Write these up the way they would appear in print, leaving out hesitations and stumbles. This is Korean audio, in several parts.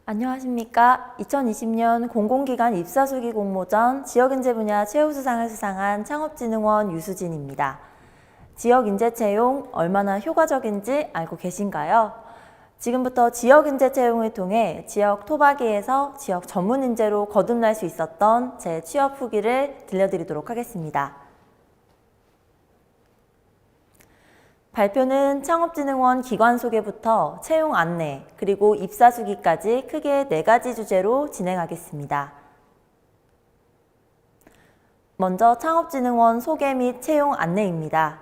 안녕하십니까. 2020년 공공기관 입사수기 공모전 지역인재 분야 최우수상을 수상한 창업진흥원 유수진입니다. 지역인재 채용 얼마나 효과적인지 알고 계신가요? 지금부터 지역인재 채용을 통해 지역 토박이에서 지역 전문인재로 거듭날 수 있었던 제 취업 후기를 들려드리도록 하겠습니다. 발표는 창업진흥원 기관 소개부터 채용 안내, 그리고 입사수기까지 크게 4가지 주제로 진행하겠습니다. 먼저 창업진흥원 소개 및 채용 안내입니다.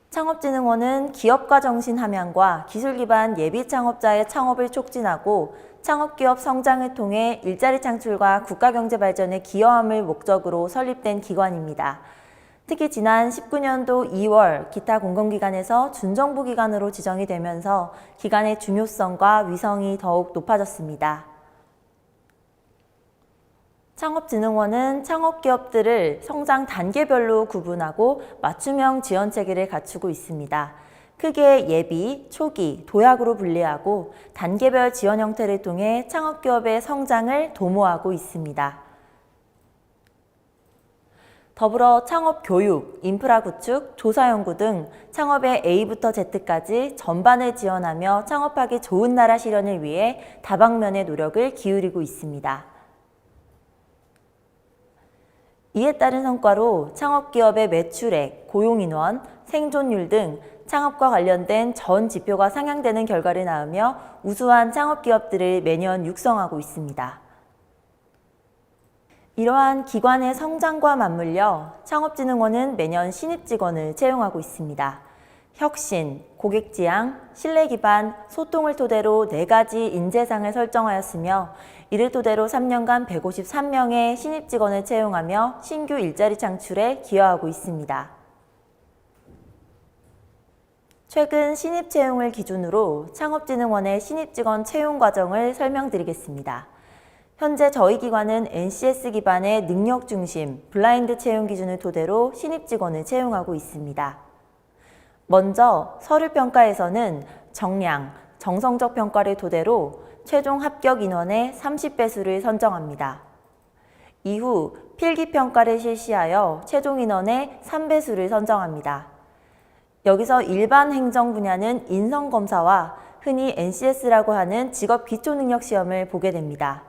창업진흥원은 기업가 정신 함양과 기술 기반 예비 창업자의 창업을 촉진하고 창업기업 성장을 통해 일자리 창출과 국가경제 발전에 기여함을 목적으로 설립된 기관입니다. 특히 지난 19년도 2월 기타 공공기관에서 준정부기관으로 지정이 되면서 기관의 중요성과 위성이 더욱 높아졌습니다. 창업진흥원은 창업기업들을 성장 단계별로 구분하고 맞춤형 지원 체계를 갖추고 있습니다. 크게 예비, 초기, 도약으로 분리하고 단계별 지원 형태를 통해 창업기업의 성장을 도모하고 있습니다. 더불어 창업 교육, 인프라 구축, 조사 연구 등 창업의 A부터 Z까지 전반을 지원하며 창업하기 좋은 나라 실현을 위해 다방면의 노력을 기울이고 있습니다. 이에 따른 성과로 창업기업의 매출액, 고용인원, 생존율 등 창업과 관련된 전 지표가 상향되는 결과를 낳으며 우수한 창업기업들을 매년 육성하고 있습니다. 이러한 기관의 성장과 맞물려 창업진흥원은 매년 신입 직원을 채용하고 있습니다. 혁신, 고객지향, 신뢰 기반, 소통을 토대로 4가지 인재상을 설정하였으며 이를 토대로 3년간 153명의 신입 직원을 채용하며 신규 일자리 창출에 기여하고 있습니다. 최근 신입 채용을 기준으로 창업진흥원의 신입 직원 채용 과정을 설명드리겠습니다. 현재 저희 기관은 NCS 기반의 능력 중심, 블라인드 채용 기준을 토대로 신입 직원을 채용하고 있습니다. 먼저 서류평가에서는 정량, 정성적 평가를 토대로 최종 합격 인원의 30배수를 선정합니다. 이후 필기평가를 실시하여 최종 인원의 3배수를 선정합니다. 여기서 일반 행정 분야는 인성검사와 흔히 NCS라고 하는 직업 기초능력시험을 보게 됩니다.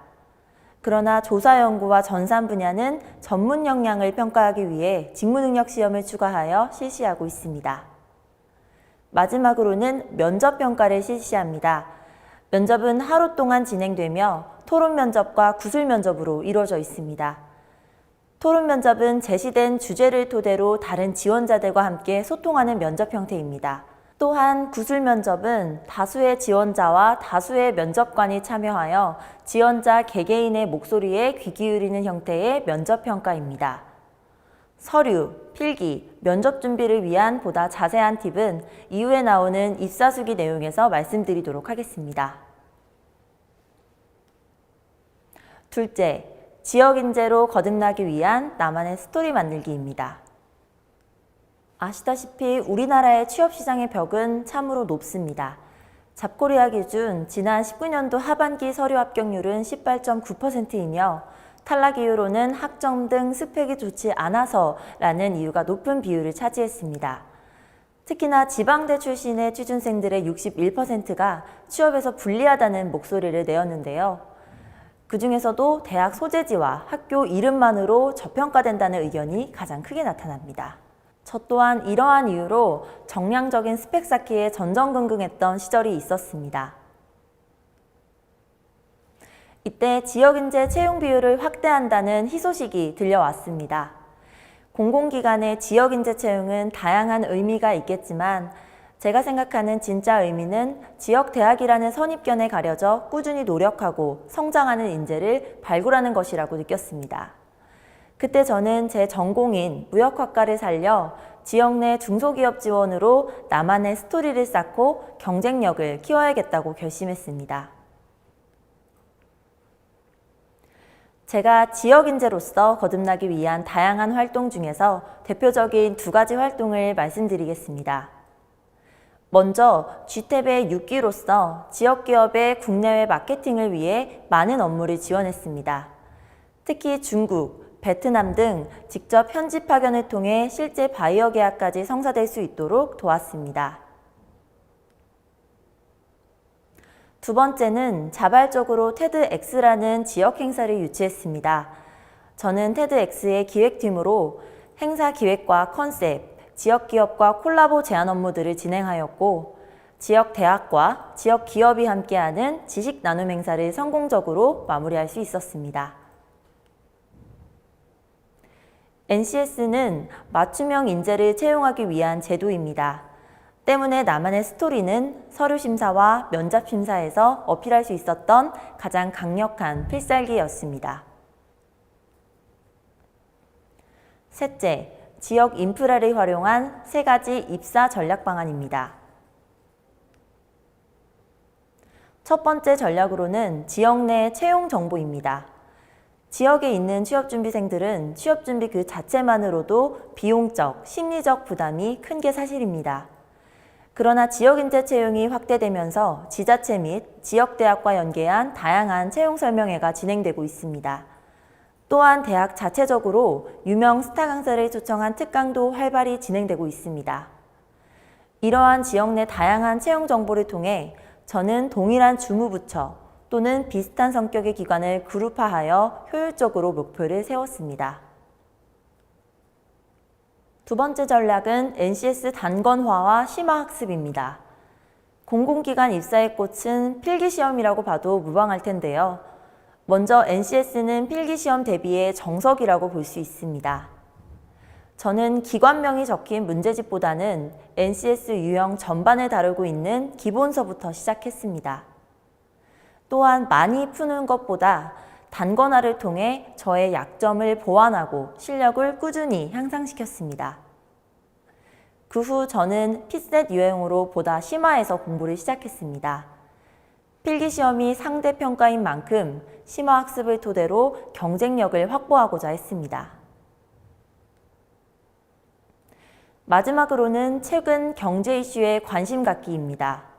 그러나 조사연구와 전산 분야는 전문 역량을 평가하기 위해 직무능력시험을 추가하여 실시하고 있습니다. 마지막으로는 면접평가를 실시합니다. 면접은 하루 동안 진행되며 토론면접과 구술면접으로 이루어져 있습니다. 토론면접은 제시된 주제를 토대로 다른 지원자들과 함께 소통하는 면접 형태입니다. 또한 구술면접은 다수의 지원자와 다수의 면접관이 참여하여 지원자 개개인의 목소리에 귀 기울이는 형태의 면접평가입니다. 서류, 필기, 면접 준비를 위한 보다 자세한 팁은 이후에 나오는 입사수기 내용에서 말씀드리도록 하겠습니다. 둘째, 지역인재로 거듭나기 위한 나만의 스토리 만들기입니다. 아시다시피 우리나라의 취업시장의 벽은 참으로 높습니다. 잡코리아 기준 지난 19년도 하반기 서류 합격률은 18.9%이며 탈락 이유로는 학점 등 스펙이 좋지 않아서라는 이유가 높은 비율을 차지했습니다. 특히나 지방대 출신의 취준생들의 61%가 취업에서 불리하다는 목소리를 내었는데요. 그 중에서도 대학 소재지와 학교 이름만으로 저평가된다는 의견이 가장 크게 나타납니다. 저 또한 이러한 이유로 정량적인 스펙 쌓기에 전전긍긍했던 시절이 있었습니다. 이때 지역인재 채용 비율을 확대한다는 희소식이 들려왔습니다. 공공기관의 지역인재 채용은 다양한 의미가 있겠지만 제가 생각하는 진짜 의미는 지역대학이라는 선입견에 가려져 꾸준히 노력하고 성장하는 인재를 발굴하는 것이라고 느꼈습니다. 그때 저는 제 전공인 무역학과를 살려 지역 내 중소기업 지원으로 나만의 스토리를 쌓고 경쟁력을 키워야겠다고 결심했습니다. 제가 지역인재로서 거듭나기 위한 다양한 활동 중에서 대표적인 2가지 활동을 말씀드리겠습니다. 먼저 G탭의 6기로서 지역기업의 국내외 마케팅을 위해 많은 업무를 지원했습니다. 특히 중국, 베트남 등 직접 현지 파견을 통해 실제 바이어 계약까지 성사될 수 있도록 도왔습니다. 두 번째는 자발적으로 테드엑스라는 지역 행사를 유치했습니다. 저는 테드엑스의 기획팀으로 행사 기획과 컨셉, 지역 기업과 콜라보 제안 업무들을 진행하였고, 지역 대학과 지역 기업이 함께하는 지식 나눔 행사를 성공적으로 마무리할 수 있었습니다. NCS는 맞춤형 인재를 채용하기 위한 제도입니다. 때문에 나만의 스토리는 서류 심사와 면접 심사에서 어필할 수 있었던 가장 강력한 필살기였습니다. 셋째, 지역 인프라를 활용한 3가지 입사 전략 방안입니다. 첫 번째 전략으로는 지역 내 채용 정보입니다. 지역에 있는 취업준비생들은 취업준비 그 자체만으로도 비용적, 심리적 부담이 큰 게 사실입니다. 그러나 지역인재 채용이 확대되면서 지자체 및 지역대학과 연계한 다양한 채용 설명회가 진행되고 있습니다. 또한 대학 자체적으로 유명 스타 강사를 초청한 특강도 활발히 진행되고 있습니다. 이러한 지역 내 다양한 채용 정보를 통해 저는 동일한 주무부처 또는 비슷한 성격의 기관을 그룹화하여 효율적으로 목표를 세웠습니다. 두 번째 전략은 NCS 단권화와 심화학습입니다. 공공기관 입사의 꽃은 필기시험이라고 봐도 무방할 텐데요. 먼저 NCS는 필기시험 대비의 정석이라고 볼 수 있습니다. 저는 기관명이 적힌 문제집보다는 NCS 유형 전반을 다루고 있는 기본서부터 시작했습니다. 또한 많이 푸는 것보다 단권화를 통해 저의 약점을 보완하고 실력을 꾸준히 향상시켰습니다. 그 후 저는 피셋 유형으로 보다 심화해서 공부를 시작했습니다. 필기시험이 상대평가인 만큼 심화학습을 토대로 경쟁력을 확보하고자 했습니다. 마지막으로는 최근 경제 이슈에 관심 갖기입니다.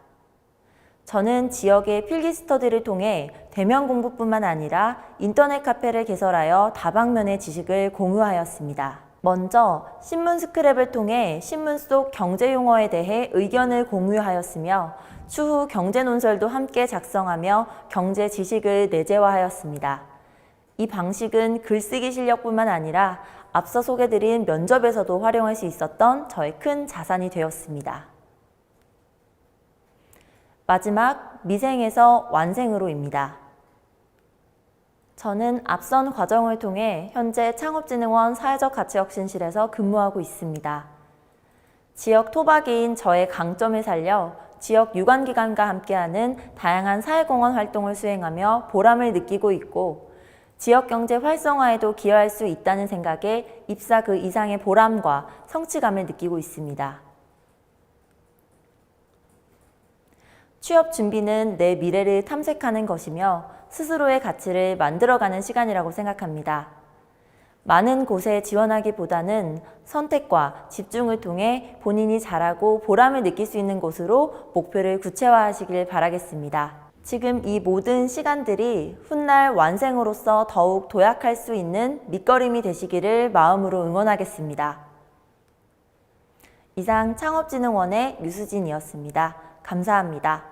저는 지역의 필기 스터디를 통해 대면 공부뿐만 아니라 인터넷 카페를 개설하여 다방면의 지식을 공유하였습니다. 먼저 신문 스크랩을 통해 신문 속 경제 용어에 대해 의견을 공유하였으며 추후 경제 논설도 함께 작성하며 경제 지식을 내재화하였습니다. 이 방식은 글쓰기 실력뿐만 아니라 앞서 소개드린 면접에서도 활용할 수 있었던 저의 큰 자산이 되었습니다. 마지막, 미생에서 완생으로입니다. 저는 앞선 과정을 통해 현재 창업진흥원 사회적 가치혁신실에서 근무하고 있습니다. 지역 토박이인 저의 강점을 살려 지역 유관기관과 함께하는 다양한 사회공헌 활동을 수행하며 보람을 느끼고 있고 지역경제 활성화에도 기여할 수 있다는 생각에 입사 그 이상의 보람과 성취감을 느끼고 있습니다. 취업 준비는 내 미래를 탐색하는 것이며 스스로의 가치를 만들어가는 시간이라고 생각합니다. 많은 곳에 지원하기보다는 선택과 집중을 통해 본인이 잘하고 보람을 느낄 수 있는 곳으로 목표를 구체화하시길 바라겠습니다. 지금 이 모든 시간들이 훗날 완생으로서 더욱 도약할 수 있는 밑거름이 되시기를 마음으로 응원하겠습니다. 이상 창업진흥원의 류수진이었습니다. 감사합니다.